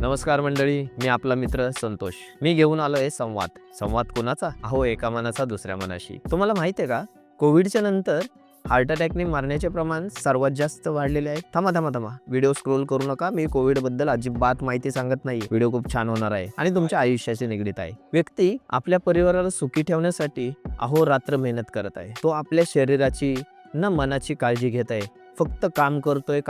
नमस्कार मंडळी, मी आपला मित्र संतोष. मी घेऊन आलोय संवाद. संवाद कोणाचा? अहो, एका मनाचा दुसऱ्या मनाशी. तुम्हाला माहिती आहे का, कोविडच्या नंतर हार्ट अटॅकने मारण्याचे प्रमाण सर्वात जास्त वाढलेले आहे. थांबा, व्हिडिओ स्क्रोल करू नका. मी कोविड बद्दल अजिबात माहिती सांगत नाही. व्हिडिओ खूप छान होणार आहे आणि तुमच्या आयुष्याशी निगडीत आहे. व्यक्ती आपल्या परिवाराला सुखी ठेवण्यासाठी अहोरात्र मेहनत करत आहे. तो आपल्या शरीराची ना मनाची काळजी घेत आहे. फक्त काम करतोय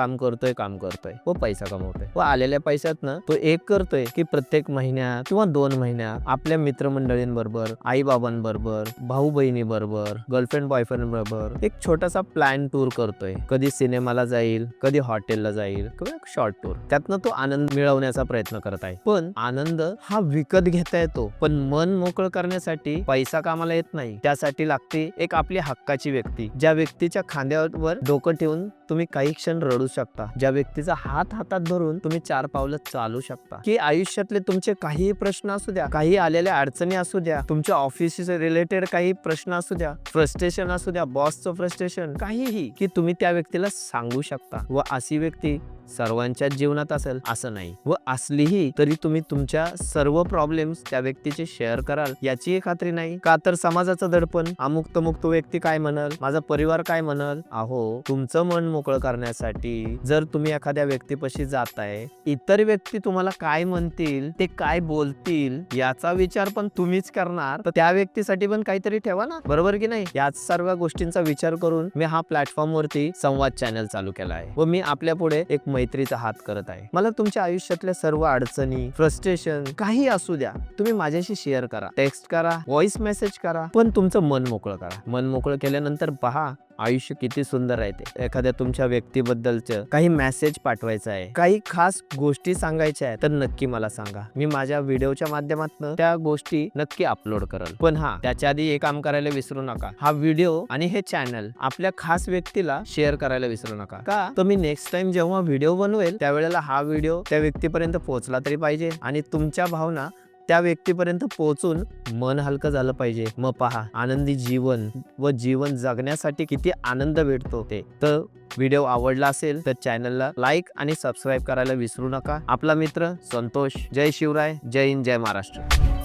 व पैसा कमवतोय व आलेल्या पैशातनं तो एक करतोय की प्रत्येक महिन्यात किंवा 2 महिन्यात आपल्या मित्रमंडळींबरोबर, आई बाबांबरोबर, भाऊ बहिणीबरोबर, गर्लफ्रेंड बॉयफ्रेंड बरोबर एक छोटासा प्लॅन टूर करतोय. कधी सिनेमाला जाईल, कधी हॉटेलला जाईल किंवा शॉर्ट टूर. त्यातनं तो आनंद मिळवण्याचा प्रयत्न करत आहे. पण आनंद हा विकत घेता येतो, पण मन मोकळं करण्यासाठी पैसा कामाला येत नाही. त्यासाठी लागते एक आपली हक्काची व्यक्ती, ज्या व्यक्तीच्या खांद्यावर डोकं ठेवून तुम्ही काही क्षण रडू शकता, ज्या व्यक्तीचा हात हातात धरून तुम्ही 4 पावलं चालू शकता. की आयुष्यातले तुमचे काही प्रश्न असू द्या, काही आलेल्या अडचणी असू द्या, तुमच्या ऑफिस रिलेटेड काही प्रश्न असू द्या, फ्रस्ट्रेशन असू द्या, बॉसचं फ्रस्ट्रेशन, काहीही, की तुम्ही त्या व्यक्तीला सांगू शकता. व अशी व्यक्ती सर्वांच्याच जीवनात असेल असं नाही, व असलीही तरी तुम्ही तुमच्या सर्व प्रॉब्लेम्स त्या व्यक्तीचे शेअर कराल याची खात्री नाही. का तर समाजाचं दडपण, अमुक तमुक तो व्यक्ती काय म्हणाल, माझा परिवार काय म्हणाल. अहो, तुमचं मन मोकळं करण्यासाठी जर तुम्ही एखाद्या व्यक्तीपाशी जाताय, इतर व्यक्ती तुम्हाला काय म्हणतील, ते काय बोलतील याचा विचार पण तुम्हीच करणार, तर त्या व्यक्तीसाठी पण काहीतरी ठेवा ना, बरोबर की नाही. याच सर्व गोष्टींचा विचार करून मी हा प्लॅटफॉर्म वरती संवाद चॅनल चालू केला आहे व मी आपल्या पुढे एक मैत्रीचा हात करत आहे. मला तुमच्या आयुष्यातल्या सर्व अडचणी, फ्रस्ट्रेशन काही असू द्या, तुम्ही माझ्याशी शेअर करा, टेक्स्ट करा, व्हॉइस मेसेज करा, पण तुमचं मन मोकळं करा. मन मोकळं केल्यानंतर पहा आयुष्य किती सुंदर आहे ते. एखाद्या तुमच्या व्यक्तीबद्दलचं काही मेसेज पाठवायचा आहे, काही खास गोष्टी सांगायच्या आहेत, तर नक्की मला सांगा. मी माझ्या व्हिडिओच्या माध्यमातून त्या गोष्टी नक्की अपलोड करेल. पण त्याच्या आधी एक काम करायला विसरू नका, हा व्हिडिओ आणि हे चॅनल आपल्या खास व्यक्तीला शेअर करायला विसरू नका. का तर मी नेक्स्ट टाइम जेव्हा व्हिडिओ बनवेल त्यावेळेला हा व्हिडिओ त्या व्यक्तीपर्यंत पोहोचला तरी पाहिजे आणि तुमच्या भावना त्या व्यक्तीपर्यंत पोहोचून मन हलकं झालं पाहिजे. मग पहा आनंदी जीवन व जीवन जगण्यासाठी किती आनंद भेटतो ते. तर व्हिडिओ आवडला असेल तर चॅनलला लाईक आणि सबस्क्राईब करायला विसरू नका. आपला मित्र संतोष. जय शिवराय, जय हिंद, जय महाराष्ट्र.